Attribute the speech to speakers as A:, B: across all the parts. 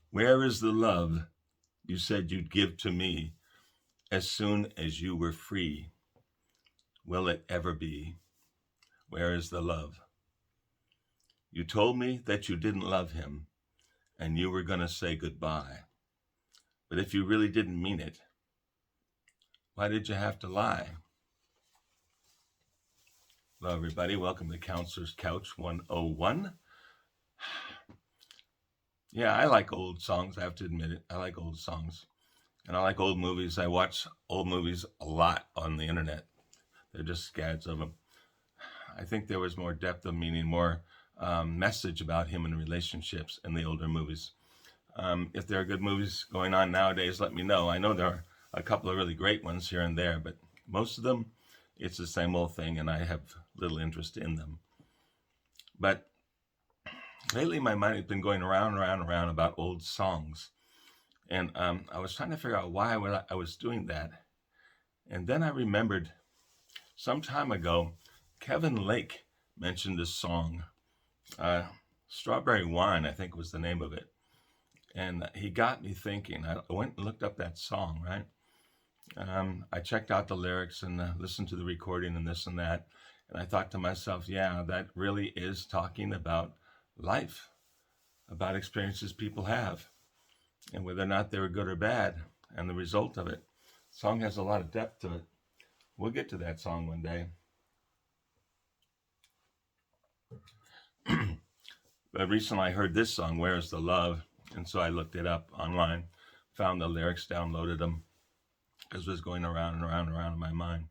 A: Where is the love you said you'd give to me as soon as you were free? Will it ever be? Where is the love? You told me that you didn't love him and you were going to say goodbye. But if you really didn't mean it, why did you have to lie? Hello, everybody. Welcome to Counselor's Couch 101. Yeah, I like old songs. I have to admit it. I like old songs. And I like old movies. I watch old movies a lot on the internet. They're just scads of them. I think there was more depth of meaning, more message about human relationships in the older movies. If there are good movies going on nowadays, let me know. I know there are a couple of really great ones here and there, but most of them, it's the same old thing, and I have little interest in them. But lately, my mind has been going around and around and around about old songs. And I was trying to figure out why I was doing that. And then I remembered some time ago, Kevin Lake mentioned this song, uh, Strawberry Wine, I think was the name of it. And he got me thinking. I went and looked up that song, right? I checked out the lyrics and listened to the recording and this and that. And I thought to myself, yeah, that really is talking about life, about experiences people have, and whether or not they were good or bad, and the result of it. The song has a lot of depth to it. We'll get to that song one day. But recently I heard this song, Where's the Love? And so I looked it up online, found the lyrics, downloaded them, because it was going around and around and around in my mind.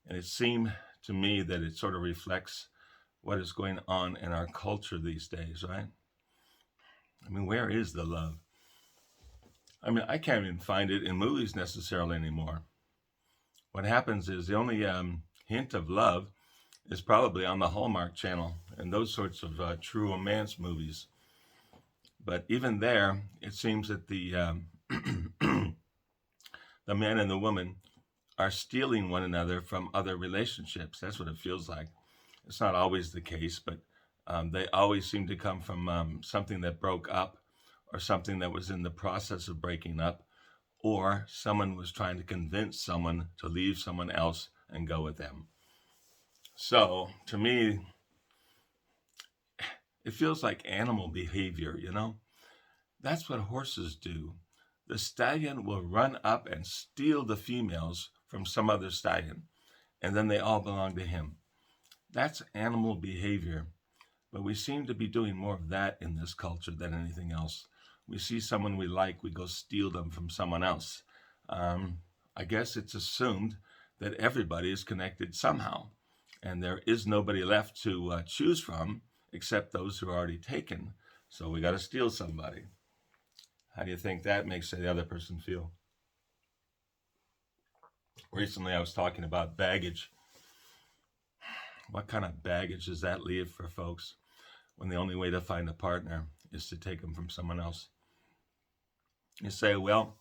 A: And it seemed to me that it sort of reflects what is going on in our culture these days, right? I mean, where is the love? I mean, I can't even find it in movies necessarily anymore. What happens is the only hint of love is probably on the Hallmark Channel and those sorts of true romance movies. But even there, it seems that the man and the woman are stealing one another from other relationships. That's what it feels like. It's not always the case, but they always seem to come from something that broke up or something that was in the process of breaking up, or someone was trying to convince someone to leave someone else and go with them. So to me, it feels like animal behavior, you know? That's what horses do. The stallion will run up and steal the females from some other stallion, and then they all belong to him. That's animal behavior. But we seem to be doing more of that in this culture than anything else. We see someone we like, we go steal them from someone else. I guess it's assumed that everybody is connected somehow, and there is nobody left to choose from except those who are already taken. So we got to steal somebody. How do you think that makes the other person feel? Recently, I was talking about baggage. What kind of baggage does that leave for folks when the only way to find a partner is to take them from someone else? You say, well,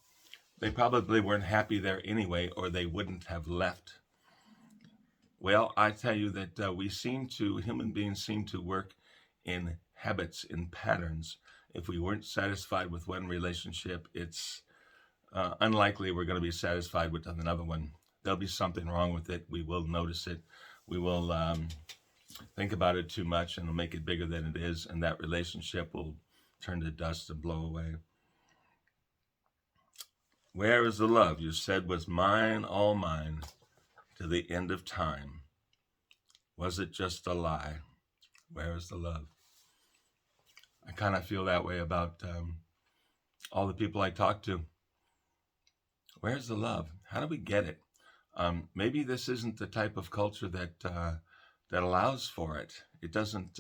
A: they probably weren't happy there anyway, or they wouldn't have left. Well, I tell you that human beings seem to work in habits, in patterns. If we weren't satisfied with one relationship, it's unlikely we're going to be satisfied with another one. There'll be something wrong with it. We will notice it. We will think about it too much and it'll make it bigger than it is, and that relationship will turn to dust and blow away. Where is the love you said was mine, all mine, to the end of time? Was it just a lie? Where is the love? I kind of feel that way about all the people I talk to. Where's the love? How do we get it? Maybe this isn't the type of culture that allows for it. It doesn't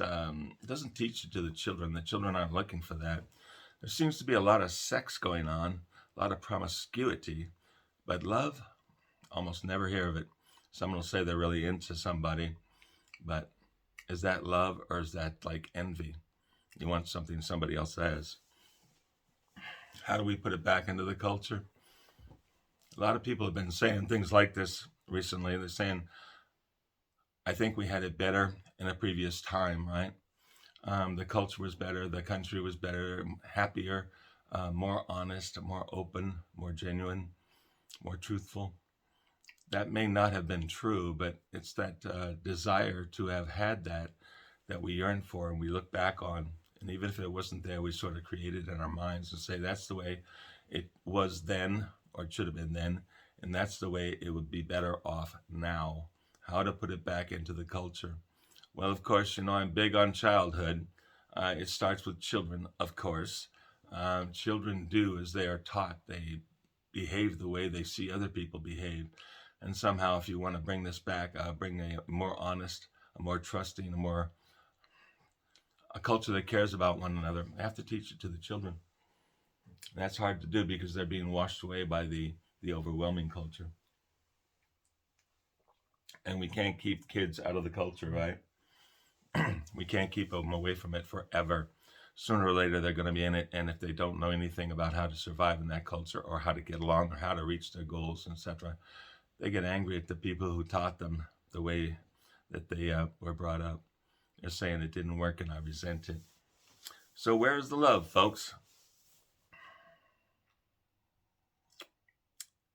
A: teach it to the children. The children aren't looking for that. There seems to be a lot of sex going on, a lot of promiscuity, but love, almost never hear of it. Someone will say they're really into somebody, but is that love or is that like envy? You want something somebody else has. How do we put it back into the culture? A lot of people have been saying things like this recently. They're saying, I think we had it better in a previous time, right? The culture was better, the country was better, happier. more honest, more open, more genuine, more truthful. That may not have been true, but it's that desire to have had that we yearn for and we look back on. And even if it wasn't there, we sort of create it in our minds and say that's the way it was then, or it should have been then, and that's the way it would be better off now. How to put it back into the culture. Well, of course, I'm big on childhood. It starts with children, of course. Children do as they are taught. They behave the way they see other people behave. And somehow, if you want to bring this back, bring a more honest, a more trusting, a culture that cares about one another, I have to teach it to the children. That's hard to do because they're being washed away by the overwhelming culture. And we can't keep kids out of the culture, right? We can't keep them away from it forever. Sooner or later, they're going to be in it. And if they don't know anything about how to survive in that culture or how to get along or how to reach their goals, etc., they get angry at the people who taught them the way that they were brought up. They're saying it didn't work and I resent it. So where's the love, folks?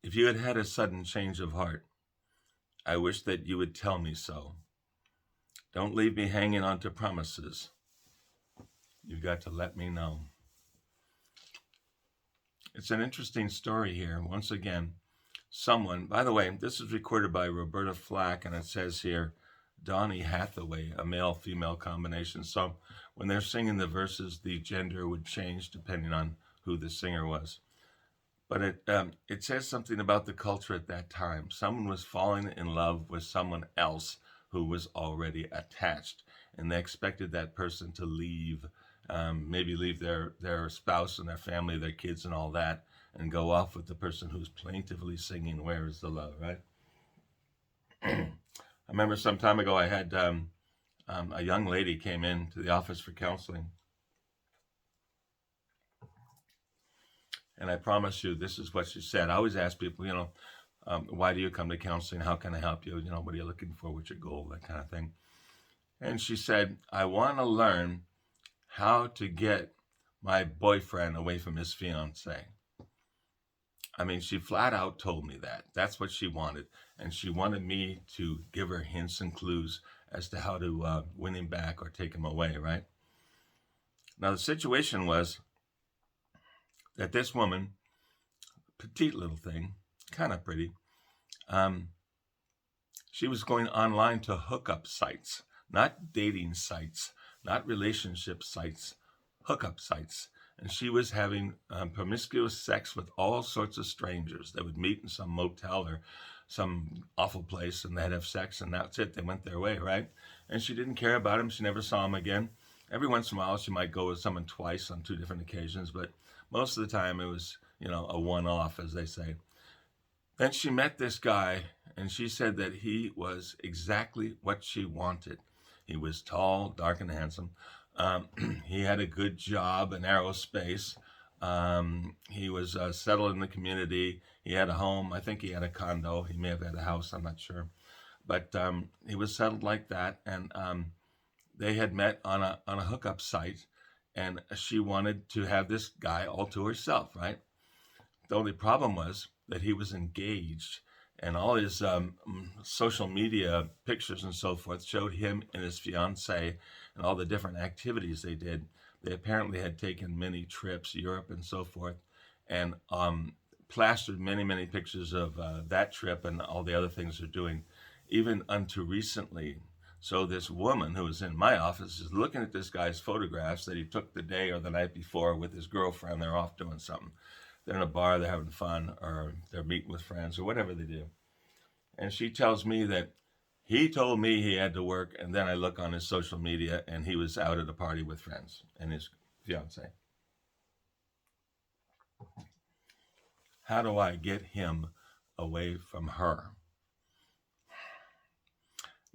A: If you had had a sudden change of heart, I wish that you would tell me so. Don't leave me hanging on to promises. You've got to let me know. It's an interesting story here. Once again, someone, by the way, this is recorded by Roberta Flack, and it says here, Donny Hathaway, a male-female combination. So when they're singing the verses, the gender would change depending on who the singer was. But it says something about the culture at that time. Someone was falling in love with someone else who was already attached, and they expected that person to leave, maybe leave their spouse and their family, their kids and all that, and go off with the person who's plaintively singing, "Where is the love," right? I remember some time ago I had a young lady came in to the office for counseling. And I promise you, this is what she said. I always ask people, why do you come to counseling? How can I help you? What are you looking for? What's your goal? That kind of thing. And she said, I want to learn how to get my boyfriend away from his fiance. I mean, she flat out told me that. That's what she wanted. And she wanted me to give her hints and clues as to how to win him back or take him away, right? Now, the situation was that this woman, petite little thing, kind of pretty, she was going online to hookup sites, not dating sites, not relationship sites, hookup sites. And she was having promiscuous sex with all sorts of strangers. They would meet in some motel or some awful place and they'd have sex and that's it. They went their way, right? And she didn't care about him. She never saw him again. Every once in a while, she might go with someone twice on 2 different occasions, but most of the time it was, a one-off, as they say. Then she met this guy, and she said that he was exactly what she wanted. He was tall, dark, and handsome. He had a good job in aerospace. He was settled in the community. He had a home. I think he had a condo. He may have had a house. I'm not sure. But he was settled like that, and they had met on a hookup site, and she wanted to have this guy all to herself, right? The only problem was that he was engaged, and all his social media pictures and so forth showed him and his fiance and all the different activities they did. They apparently had taken many trips, Europe and so forth, and plastered many, many pictures of that trip and all the other things they're doing, even unto recently. So this woman who was in my office is looking at this guy's photographs that he took the day or the night before with his girlfriend. They're off doing something. They're in a bar, they're having fun, or they're meeting with friends, or whatever they do. And she tells me that he told me he had to work, and then I look on his social media, and he was out at a party with friends and his fiance. How do I get him away from her?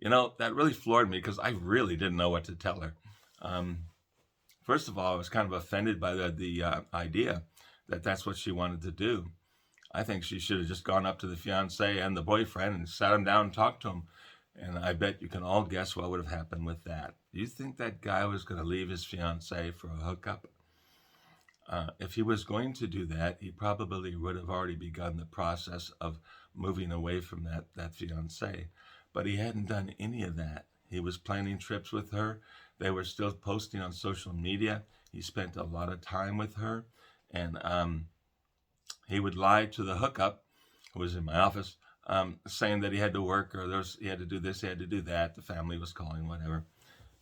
A: That really floored me because I really didn't know what to tell her. First of all, I was kind of offended by the idea that that's what she wanted to do. I think she should have just gone up to the fiance and the boyfriend and sat him down and talked to him. And I bet you can all guess what would have happened with that. Do you think that guy was going to leave his fiance for a hookup? If he was going to do that, he probably would have already begun the process of moving away from that fiance. But he hadn't done any of that. He was planning trips with her. They were still posting on social media. He spent a lot of time with her, and he would lie to the hookup, who was in my office, saying that he had to work or he had to do this, he had to do that. The family was calling, whatever.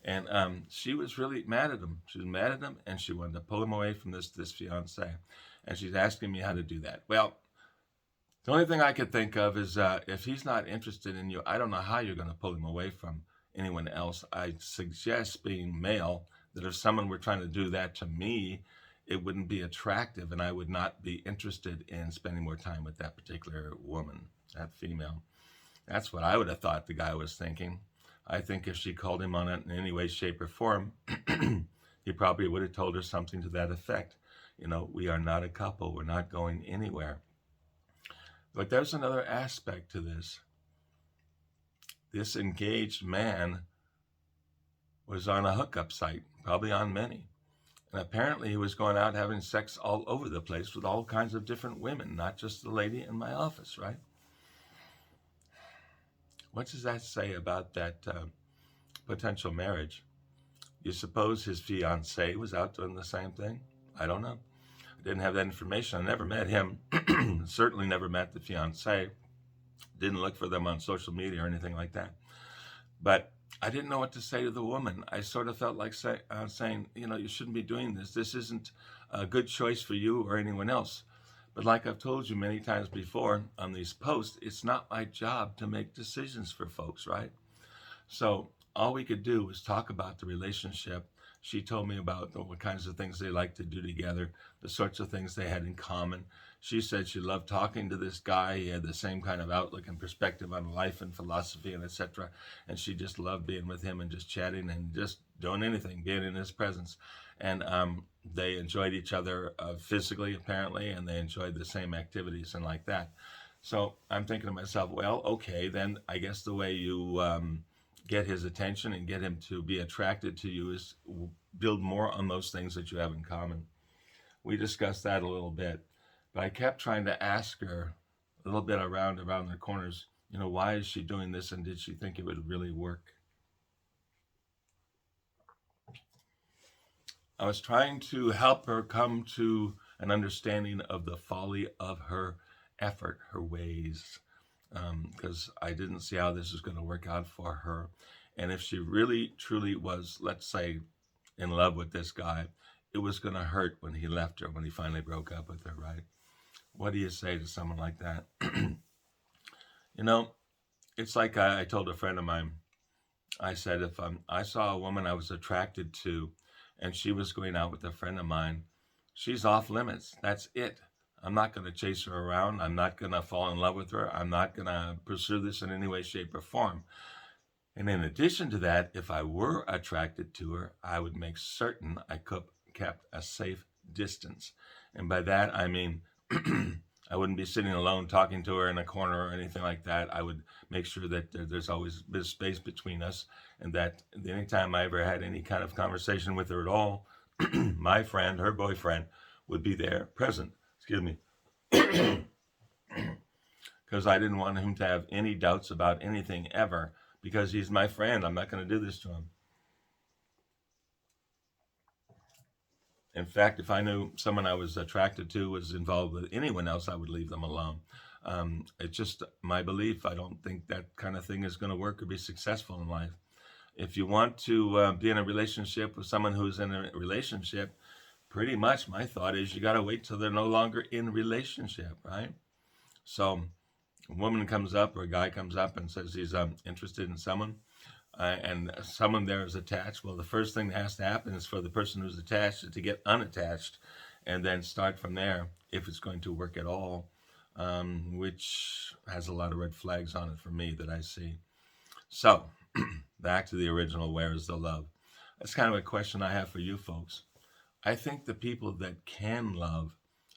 A: And she was really mad at him. She was mad at him, and she wanted to pull him away from this fiance. And she's asking me how to do that. Well, the only thing I could think of is if he's not interested in you, I don't know how you're going to pull him away from anyone else. I suggest, being male, that if someone were trying to do that to me, it wouldn't be attractive, and I would not be interested in spending more time with that particular woman, that female. That's what I would have thought the guy was thinking. I think if she called him on it in any way, shape, or form, he probably would have told her something to that effect. You know, we are not a couple. We're not going anywhere. But there's another aspect to this. This engaged man was on a hookup site, probably on many. And apparently he was going out having sex all over the place with all kinds of different women, not just the lady in my office, right? What does that say about that potential marriage? You suppose his fiancée was out doing the same thing? I don't know. I didn't have that information. I never met him. Certainly never met the fiancée. Didn't look for them on social media or anything like that. But I didn't know what to say to the woman. I sort of felt like saying, you know, you shouldn't be doing this. This isn't a good choice for you or anyone else. But like I've told you many times before on these posts, it's not my job to make decisions for folks, right? So all we could do was talk about the relationship. She told me about what kinds of things they like to do together, the sorts of things they had in common. She said she loved talking to this guy. He had the same kind of outlook and perspective on life and philosophy and etc. And she just loved being with him and just chatting and just doing anything, being in his presence. And they enjoyed each other physically, apparently, and they enjoyed the same activities and like that. So I'm thinking to myself, well, okay, then I guess the way you get his attention and get him to be attracted to you is build more on those things that you have in common. We discussed that a little bit, but I kept trying to ask her a little bit around the corners, you know, why is she doing this, and did she think it would really work? I was trying to help her come to an understanding of the folly of her effort, her ways, because I didn't see how this was going to work out for her. And if she really, truly was, let's say, in love with this guy, it was going to hurt when he left her, when he finally broke up with her, right? What do you say to someone like that? You know, it's like I told a friend of mine, I said, if I saw a woman I was attracted to and she was going out with a friend of mine, she's off limits. That's it. I'm not going to chase her around. I'm not going to fall in love with her. I'm not going to pursue this in any way, shape, or form. And in addition to that, if I were attracted to her, I would make certain I kept a safe distance. And by that, I mean, I wouldn't be sitting alone talking to her in a corner or anything like that. I would make sure that there's always a bit of space between us, and that anytime I ever had any kind of conversation with her at all, my friend, her boyfriend, would be there, present. Excuse me. Because I didn't want him to have any doubts about anything ever, because he's my friend. I'm not going to do this to him. In fact, if I knew someone I was attracted to was involved with anyone else, I would leave them alone. It's just my belief. I don't think that kind of thing is going to work or be successful in life. If you want to be in a relationship with someone who's in a relationship, pretty much my thought is you got to wait till they're no longer in relationship, right? So a woman comes up or a guy comes up and says he's interested in someone, and someone there is attached. Well, the first thing that has to happen is for the person who's attached to get unattached and then start from there, if it's going to work at all, which has a lot of red flags on it for me that I see. So back to the original, where is the love? That's kind of a question I have for you folks. I think the people that can love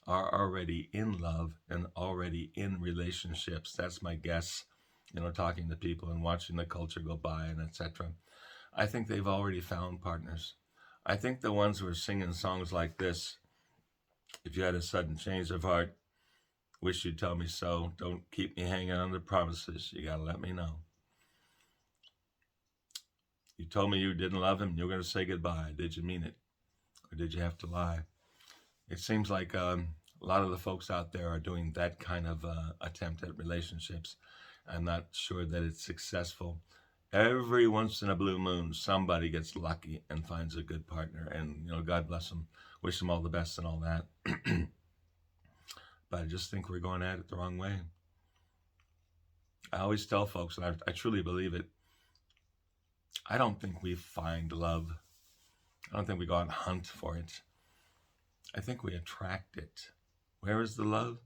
A: are already in love and already in relationships. That's my guess, talking to people and watching the culture go by and etc. I think they've already found partners. I think the ones who are singing songs like this If you had a sudden change of heart, wish you'd tell me so. Don't keep me hanging on the promises. You gotta let me know. You told me you didn't love him. You were gonna say goodbye. Did you mean it, or did you have to lie? It seems like a lot of the folks out there are doing that kind of attempt at relationships. I'm not sure that it's successful. Every once in a blue moon, somebody gets lucky and finds a good partner, and God bless them. Wish them all the best and all that. But I just think we're going at it the wrong way. I always tell folks, and I truly believe it, I don't think we find love. I don't think we go out and hunt for it. I think we attract it. Where is the love?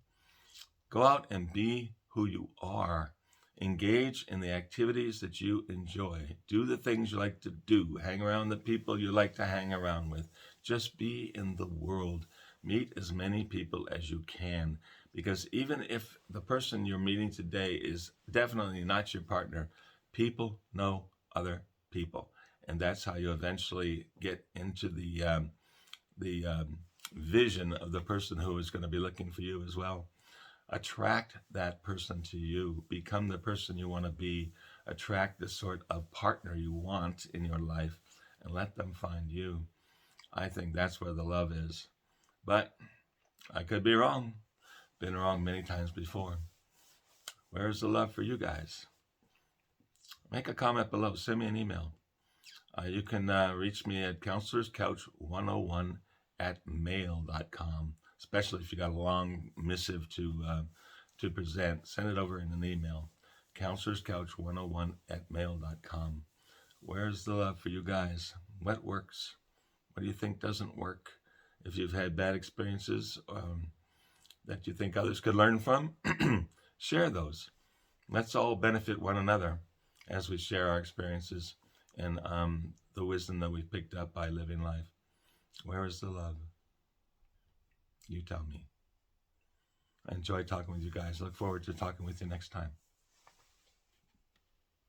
A: Go out and be who you are. Engage in the activities that you enjoy. Do the things you like to do. Hang around the people you like to hang around with. Just be in the world. Meet as many people as you can. Because even if the person you're meeting today is definitely not your partner, people know other people. And that's how you eventually get into the vision of the person who is going to be looking for you as well. Attract that person to you. Become the person you want to be. Attract the sort of partner you want in your life and let them find you. I think that's where the love is. But I could be wrong. Been wrong many times before. Where's the love for you guys? Make a comment below. Send me an email. You can reach me at counselorscouch101@mail.com, especially if you got a long missive to present. Send it over in an email. counselorscouch101@mail.com. Where's the love for you guys? What works? What do you think doesn't work? If you've had bad experiences that you think others could learn from, share those. Let's all benefit one another as we share our experiences and the wisdom that we've picked up by living life. Where is the love? You tell me. I enjoy talking with you guys. Look forward to talking with you next time.